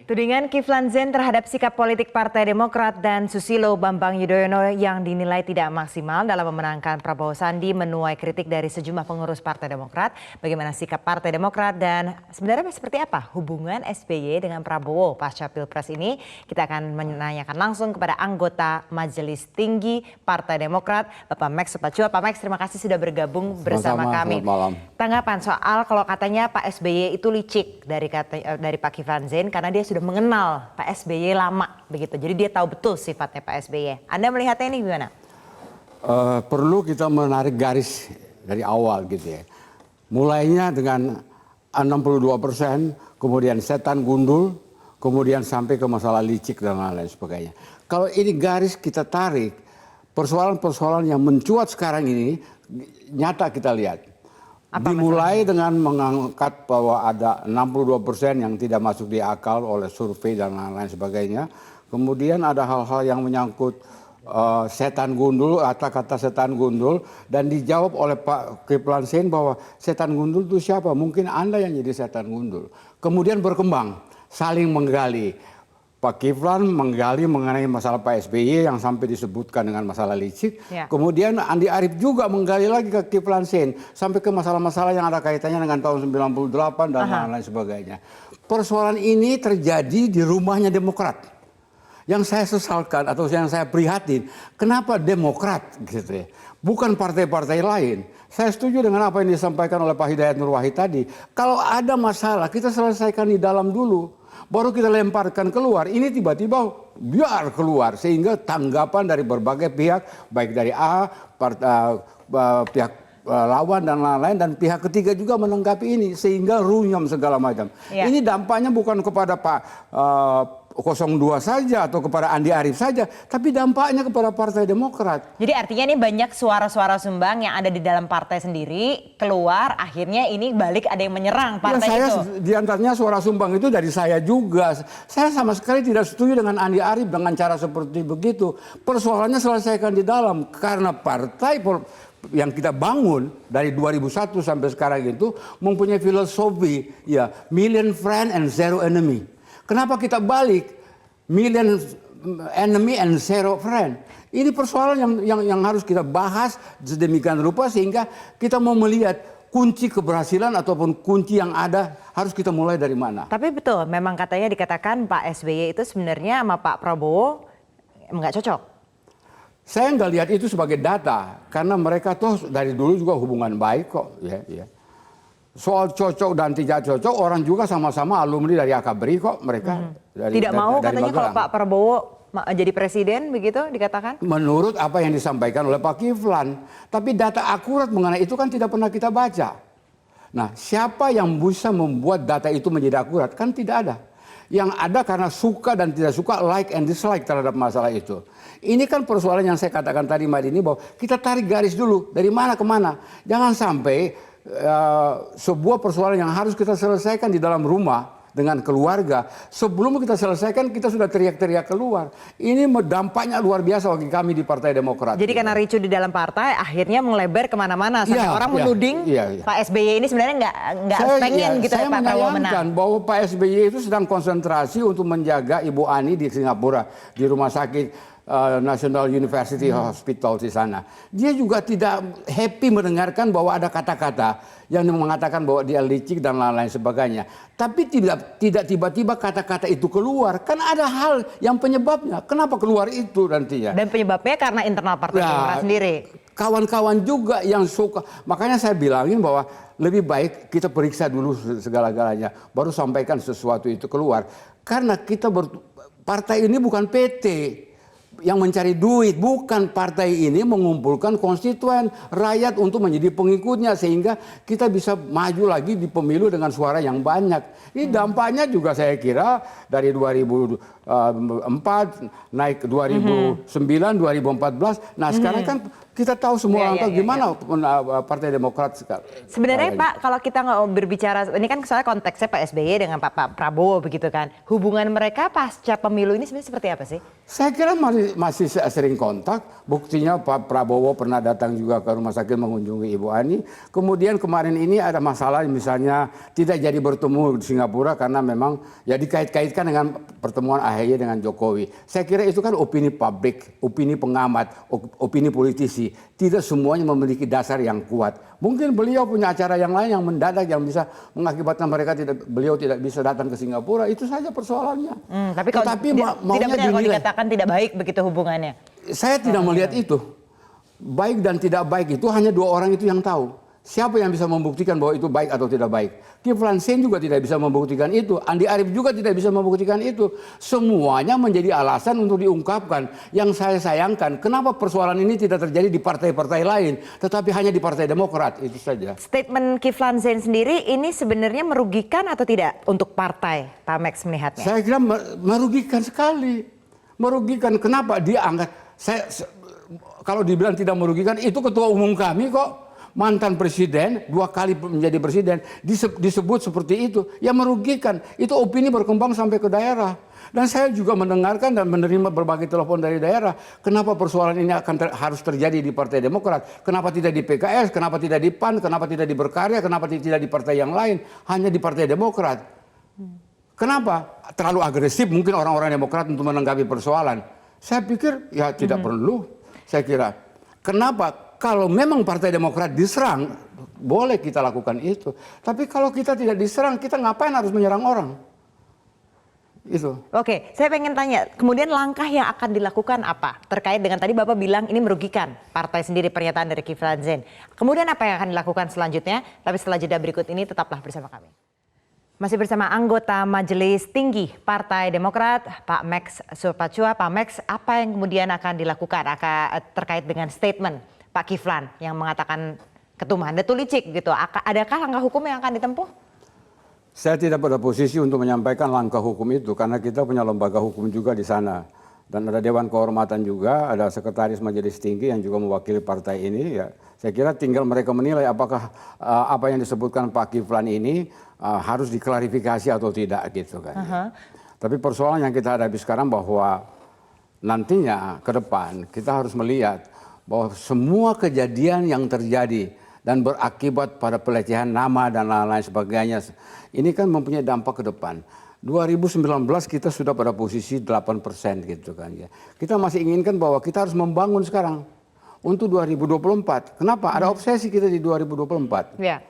Tudingan Kiflan Zain terhadap sikap politik Partai Demokrat dan Susilo Bambang Yudhoyono yang dinilai tidak maksimal dalam memenangkan Prabowo Sandi menuai kritik dari sejumlah pengurus Partai Demokrat. Bagaimana sikap Partai Demokrat dan sebenarnya seperti apa hubungan SBY dengan Prabowo pasca Pilpres ini? Kita akan menanyakan langsung kepada anggota Majelis Tinggi Partai Demokrat, Bapak Max Sopacua. Pak Max, terima kasih sudah bergabung bersama kami. Tanggapan soal kalau katanya Pak SBY itu licik dari Pak Kiflan Zain karena dia sudah mengenal Pak SBY lama begitu. Jadi dia tahu betul sifatnya Pak SBY. Anda melihatnya ini gimana? Perlu kita menarik garis dari awal gitu ya. Mulainya dengan 62%, kemudian setan gundul, kemudian sampai ke masalah licik dan lain-lain sebagainya. Kalau ini garis kita tarik, persoalan-persoalan yang mencuat sekarang ini nyata kita lihat. Dimulai dengan mengangkat bahwa ada 62% yang tidak masuk di akal oleh survei dan lain-lain sebagainya. Kemudian ada hal-hal yang menyangkut setan gundul, kata setan gundul, dan dijawab oleh Pak Kiflan Zain bahwa setan gundul itu siapa? Mungkin Anda yang jadi setan gundul. Kemudian berkembang, saling menggali. Pak Kiflan menggali mengenai masalah Pak SBY yang sampai disebutkan dengan masalah licik. Ya. Kemudian Andi Arief juga menggali lagi ke Kiflan Zain sampai ke masalah-masalah yang ada kaitannya dengan tahun 98 dan lain-lain sebagainya. Persoalan ini terjadi di rumahnya Demokrat. Yang saya sesalkan atau yang saya prihatin, kenapa Demokrat gitu ya? Bukan partai-partai lain. Saya setuju dengan apa yang disampaikan oleh Pak Hidayat Nur Wahid tadi. Kalau ada masalah kita selesaikan di dalam dulu. Baru kita lemparkan keluar, ini tiba-tiba biar keluar. Sehingga tanggapan dari berbagai pihak, baik dari pihak lawan dan lain-lain, dan pihak ketiga juga menanggapi ini. Sehingga runyam segala macam. Ya. Ini dampaknya bukan kepada Pak 02 saja atau kepada Andi Arief saja, tapi dampaknya kepada Partai Demokrat. Jadi artinya ini banyak suara-suara sumbang yang ada di dalam partai sendiri keluar, akhirnya ini balik ada yang menyerang partai itu. Di antaranya suara sumbang itu dari saya juga. Saya sama sekali tidak setuju dengan Andi Arief dengan cara seperti begitu. Persoalannya selesaikan di dalam, karena partai yang kita bangun dari 2001 sampai sekarang itu mempunyai filosofi ya million friend and zero enemy. Kenapa kita balik million enemy and zero friend? Ini persoalan yang harus kita bahas sedemikian rupa sehingga kita mau melihat kunci keberhasilan ataupun kunci yang ada harus kita mulai dari mana. Tapi betul, memang katanya dikatakan Pak SBY itu sebenarnya sama Pak Prabowo nggak cocok. Saya nggak lihat itu sebagai data karena mereka tuh dari dulu juga hubungan baik kok. Ya. Soal cocok dan tidak cocok, orang juga sama-sama alumni dari AKBRI kok mereka. Tidak mau katanya kalau Pak Prabowo jadi presiden begitu dikatakan? Menurut apa yang disampaikan oleh Pak Kiflan. Tapi data akurat mengenai itu kan tidak pernah kita baca. Nah, siapa yang bisa membuat data itu menjadi akurat? Kan tidak ada. Yang ada karena suka dan tidak suka, like and dislike terhadap masalah itu. Ini kan persoalan yang saya katakan tadi Mbak Dini, bahwa kita tarik garis dulu dari mana ke mana. Jangan sampai sebuah persoalan yang harus kita selesaikan di dalam rumah dengan keluarga, sebelum kita selesaikan kita sudah teriak-teriak keluar. Ini dampaknya luar biasa bagi kami di Partai Demokrat. Jadi karena ricu di dalam partai akhirnya melebar kemana-mana sampai orang menuding Pak SBY ini sebenarnya nggak pengen gitu ya Pak Prabowo menang. Saya bahwa Pak SBY itu sedang konsentrasi untuk menjaga Ibu Ani di Singapura di rumah sakit National University Hospital di sana. Dia juga tidak happy mendengarkan bahwa ada kata-kata yang mengatakan bahwa dia licik dan lain-lain sebagainya. Tapi tidak tiba-tiba kata-kata itu keluar. Kan ada hal yang penyebabnya. Kenapa keluar itu nantinya? Dan penyebabnya karena internal Partai Demokrat sendiri. Kawan-kawan juga yang suka. Makanya saya bilangin bahwa lebih baik kita periksa dulu segala-galanya. Baru sampaikan sesuatu itu keluar. Karena kita partai ini bukan PT yang mencari duit, bukan. Partai ini mengumpulkan konstituen rakyat untuk menjadi pengikutnya sehingga kita bisa maju lagi di pemilu dengan suara yang banyak. Ini dampaknya juga saya kira dari 2004 naik ke 2009, 2014. Nah sekarang kan Kita tahu semua orang tahu gimana Partai Demokrat sekarang. Sebenarnya Pak, kalau kita nggak berbicara, ini kan soalnya konteksnya Pak SBY dengan Pak Prabowo begitu kan. Hubungan mereka pasca pemilu ini sebenarnya seperti apa sih? Saya kira masih sering kontak. Buktinya Pak Prabowo pernah datang juga ke rumah sakit mengunjungi Ibu Ani. Kemudian kemarin ini ada masalah misalnya tidak jadi bertemu di Singapura karena memang ya dikait-kaitkan dengan pertemuan AHY dengan Jokowi. Saya kira itu kan opini publik, opini pengamat, opini politisi. Tidak semuanya memiliki dasar yang kuat. Mungkin beliau punya acara yang lain yang mendadak yang bisa mengakibatkan beliau tidak bisa datang ke Singapura. Itu saja persoalannya. Tapi kalau tidak benar kalau dikatakan tidak baik begitu hubungannya. Saya tidak melihat itu. Baik dan tidak baik itu hanya dua orang itu yang tahu. Siapa yang bisa membuktikan bahwa itu baik atau tidak baik? Kiflan Zain juga tidak bisa membuktikan itu. Andi Arief juga tidak bisa membuktikan itu. Semuanya menjadi alasan untuk diungkapkan. Yang saya sayangkan, kenapa persoalan ini tidak terjadi di partai-partai lain, tetapi hanya di Partai Demokrat, itu saja. Statement Kiflan Zain sendiri ini sebenarnya merugikan atau tidak untuk partai, Pak Max melihatnya? Saya kira merugikan sekali. Merugikan, kenapa dia angkat? Kalau dibilang tidak merugikan, itu ketua umum kami kok. Mantan presiden, 2 kali menjadi presiden, disebut seperti itu. Ya merugikan, itu opini berkembang sampai ke daerah. Dan saya juga mendengarkan dan menerima berbagai telepon dari daerah. Kenapa persoalan ini harus terjadi di Partai Demokrat? Kenapa tidak di PKS? Kenapa tidak di PAN? Kenapa tidak di Berkarya? Kenapa tidak di partai yang lain? Hanya di Partai Demokrat. Kenapa? Terlalu agresif mungkin orang-orang Demokrat untuk menanggapi persoalan. Saya pikir ya tidak perlu. Saya kira. Kenapa? Kalau memang Partai Demokrat diserang, boleh kita lakukan itu. Tapi kalau kita tidak diserang, kita ngapain harus menyerang orang? Itu. Oke, saya pengen tanya, kemudian langkah yang akan dilakukan apa? Terkait dengan tadi Bapak bilang ini merugikan partai sendiri, pernyataan dari Kiflan Zain. Kemudian apa yang akan dilakukan selanjutnya? Tapi setelah jeda berikut ini tetaplah bersama kami. Masih bersama anggota Majelis Tinggi Partai Demokrat, Pak Max Surpachua. Pak Max, apa yang kemudian akan dilakukan terkait dengan statement Pak Kiflan yang mengatakan ketuman Datu licik gitu? Adakah langkah hukum yang akan ditempuh? Saya tidak pada posisi untuk menyampaikan langkah hukum itu karena kita punya lembaga hukum juga di sana. Dan ada Dewan Kehormatan juga, ada Sekretaris Majelis Tinggi yang juga mewakili partai ini. Ya, saya kira tinggal mereka menilai apakah apa yang disebutkan Pak Kiflan ini harus diklarifikasi atau tidak gitu kan. Tapi persoalan yang kita hadapi sekarang bahwa nantinya ke depan kita harus melihat bahwa semua kejadian yang terjadi dan berakibat pada pelecehan nama dan lain-lain sebagainya, ini kan mempunyai dampak ke depan. 2019 kita sudah pada posisi 8% gitu kan ya. Kita masih inginkan bahwa kita harus membangun sekarang untuk 2024. Kenapa? Ada obsesi kita di 2024. Ya.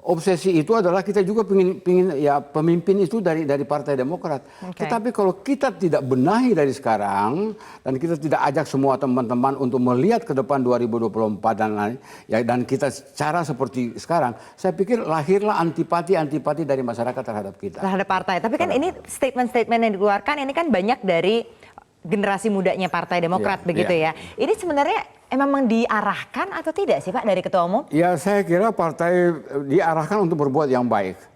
Obsesi itu adalah kita juga pingin ya pemimpin itu dari Partai Demokrat. Tetapi kalau kita tidak benahi dari sekarang dan kita tidak ajak semua teman-teman untuk melihat ke depan 2024 dan lain ya, dan kita cara seperti sekarang, saya pikir lahirlah antipati dari masyarakat terhadap kita. Terhadap partai. Tapi kan ini statement-statement yang dikeluarkan ini kan banyak dari generasi mudanya Partai Demokrat begitu ya. Ini sebenarnya memang diarahkan atau tidak sih Pak dari Ketua Umum? Ya saya kira partai diarahkan untuk berbuat yang baik.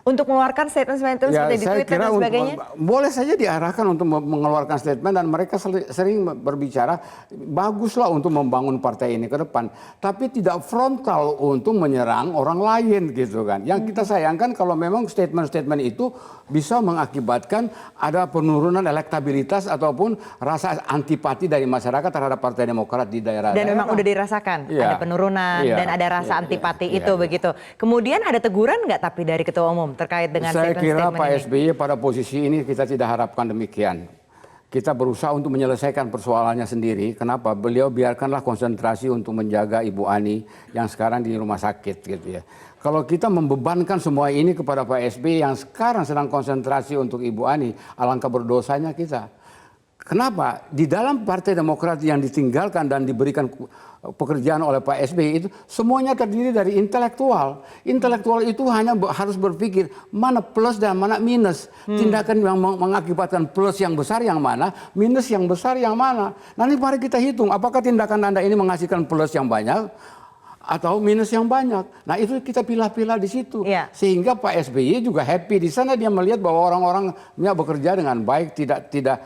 Untuk mengeluarkan statement-statement seperti di Twitter dan sebagainya? Boleh saja diarahkan untuk mengeluarkan statement dan mereka sering berbicara baguslah untuk membangun partai ini ke depan. Tapi tidak frontal untuk menyerang orang lain gitu kan. Yang kita sayangkan kalau memang statement-statement itu bisa mengakibatkan ada penurunan elektabilitas ataupun rasa antipati dari masyarakat terhadap Partai Demokrat di daerah-daerah. Dan memang udah dirasakan ada penurunan dan ada rasa antipati itu begitu. Kemudian ada teguran nggak tapi dari Ketua Umum terkait dengan saya kira Pak ini? SBY pada posisi ini kita tidak harapkan demikian. Kita berusaha untuk menyelesaikan persoalannya sendiri. Kenapa? Beliau biarkanlah konsentrasi untuk menjaga Ibu Ani yang sekarang di rumah sakit gitu ya. Kalau kita membebankan semua ini kepada Pak SBY yang sekarang sedang konsentrasi untuk Ibu Ani, alangkah berdosanya kita. Kenapa? Di dalam Partai Demokrat yang ditinggalkan dan diberikan pekerjaan oleh Pak SBY itu semuanya terdiri dari intelektual. Intelektual itu hanya harus berpikir mana plus dan mana minus. Tindakan yang mengakibatkan plus yang besar yang mana, minus yang besar yang mana. Nanti mari kita hitung apakah tindakan Anda ini menghasilkan plus yang banyak atau minus yang banyak. Nah itu kita pilah-pilah di situ. Iya. Sehingga Pak SBY juga happy di sana, dia melihat bahwa orang-orangnya bekerja dengan baik, tidak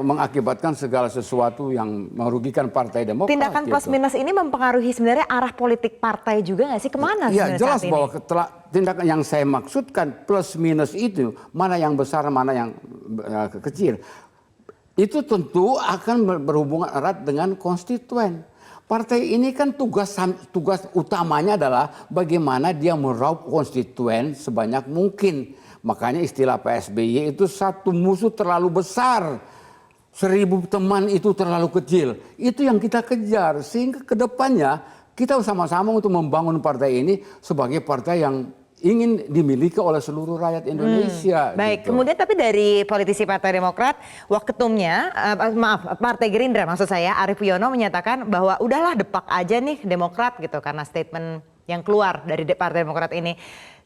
mengakibatkan segala sesuatu yang merugikan Partai Demokrat. Tindakan plus minus ini mempengaruhi sebenarnya arah politik partai juga nggak sih? Kemana Iya sebenarnya jelas saat ini? bahwa tindakan yang saya maksudkan plus minus itu, mana yang besar, mana yang kecil. Itu tentu akan berhubungan erat dengan konstituen. Partai ini kan tugas utamanya adalah bagaimana dia meraup konstituen sebanyak mungkin. Makanya istilah Pak SBY itu satu musuh terlalu besar, 1000 teman itu terlalu kecil. Itu yang kita kejar, sehingga kedepannya kita sama-sama untuk membangun partai ini sebagai partai yang ingin dimiliki oleh seluruh rakyat Indonesia. Baik, gitu. kemudian tapi dari politisi Partai Demokrat, waketumnya, Partai Gerindra maksud saya, Arief Puyono menyatakan bahwa udahlah depak aja nih Demokrat gitu karena statement yang keluar dari Partai Demokrat ini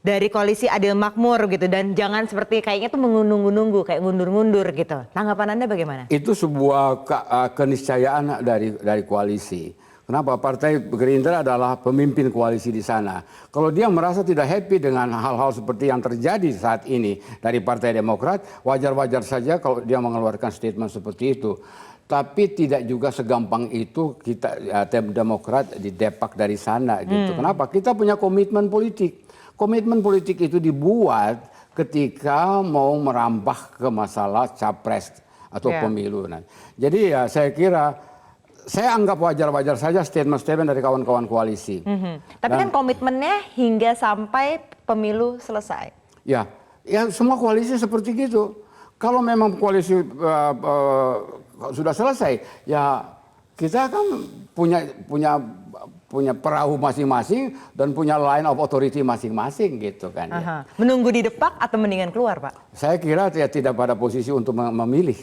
dari koalisi Adil Makmur gitu, dan jangan seperti kayaknya tuh menunggu-nunggu kayak ngundur-ngundur gitu. Tanggapan Anda bagaimana? Itu sebuah keniscayaan dari koalisi. Kenapa? Partai Gerindra adalah pemimpin koalisi di sana. Kalau dia merasa tidak happy dengan hal-hal seperti yang terjadi saat ini dari Partai Demokrat, wajar-wajar saja kalau dia mengeluarkan statement seperti itu. Tapi tidak juga segampang itu kita Demokrat didepak dari sana gitu. Kenapa? Kita punya komitmen politik. Komitmen politik itu dibuat ketika mau merambah ke masalah capres atau pemilu. Nah, jadi ya saya kira saya anggap wajar-wajar saja statement-statement dari kawan-kawan koalisi. Tapi kan komitmennya hingga sampai pemilu selesai. Ya semua koalisi seperti gitu. Kalau memang koalisi sudah selesai, ya kita kan punya perahu masing-masing dan punya line of authority masing-masing gitu kan. Ya. Menunggu di depak atau mendingan keluar, Pak? Saya kira tidak pada posisi untuk memilih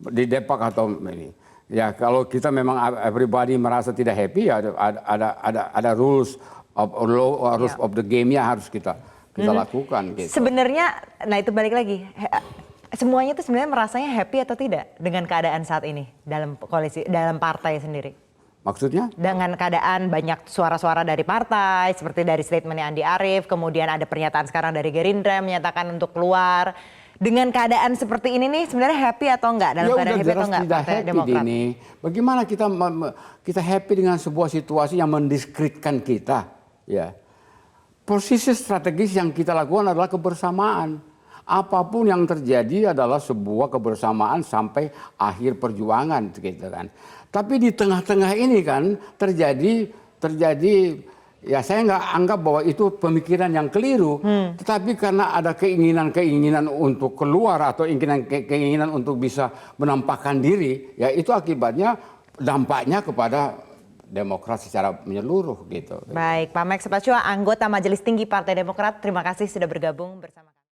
di depak atau ini. Ya kalau kita memang everybody merasa tidak happy, ya ada rules of the game-nya harus kita lakukan. Gitu. Sebenarnya, nah itu balik lagi, semuanya itu sebenarnya merasanya happy atau tidak dengan keadaan saat ini dalam koalisi, dalam partai sendiri? Maksudnya? Dengan keadaan banyak suara-suara dari partai, seperti dari statementnya Andi Arief, kemudian ada pernyataan sekarang dari Gerindra menyatakan untuk keluar. Dengan keadaan seperti ini nih sebenarnya happy atau enggak? Dalam keadaan happy atau enggak Partai Demokrat? Ini. Bagaimana kita happy dengan sebuah situasi yang mendiskreditkan kita? Ya. Posisi strategis yang kita lakukan adalah kebersamaan. Apapun yang terjadi adalah sebuah kebersamaan sampai akhir perjuangan gitu kan. Tapi di tengah-tengah ini kan terjadi ya saya nggak anggap bahwa itu pemikiran yang keliru, tetapi karena ada keinginan untuk keluar atau keinginan untuk bisa menampakkan diri, ya itu akibatnya dampaknya kepada Demokrat secara menyeluruh gitu. Baik, Pak Max Sopacua, anggota Majelis Tinggi Partai Demokrat, terima kasih sudah bergabung bersama